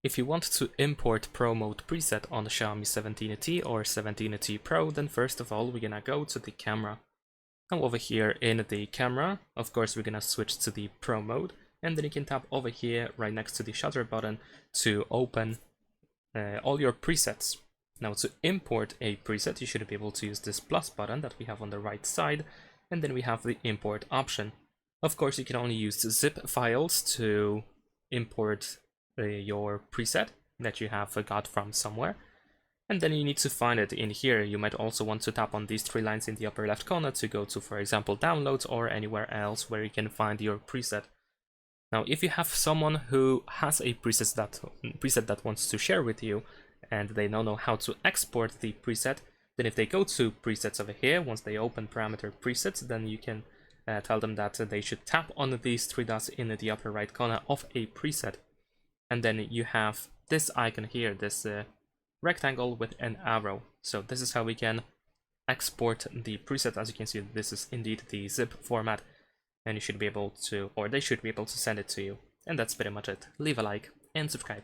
If you want to import Pro Mode preset on the Xiaomi 17T or 17T Pro, then first of all, we're gonna go to the camera. Now over here in the camera, of course, we're gonna switch to the Pro Mode, and then you can tap over here right next to the shutter button to open all your presets. Now to import a preset, you should be able to use this plus button that we have on the right side, and then we have the import option. Of course, you can only use zip files to import your preset that you have got from somewhere, and then you need to find it in here. You might also want to tap on these three lines in the upper left corner to go to, for example, downloads or anywhere else where you can find your preset. Now, if you have someone who has a preset that wants to share with you and they don't know how to export the preset, then if they go to presets over here, once they open parameter presets, then you can tell them that they should tap on these three dots in the upper right corner of a preset. And then you have this icon here, this rectangle with an arrow. So this is how we can export the preset. As you can see, this is indeed the zip format, and you should be able to, or they should be able to send it to you. And that's pretty much it. Leave a like and subscribe.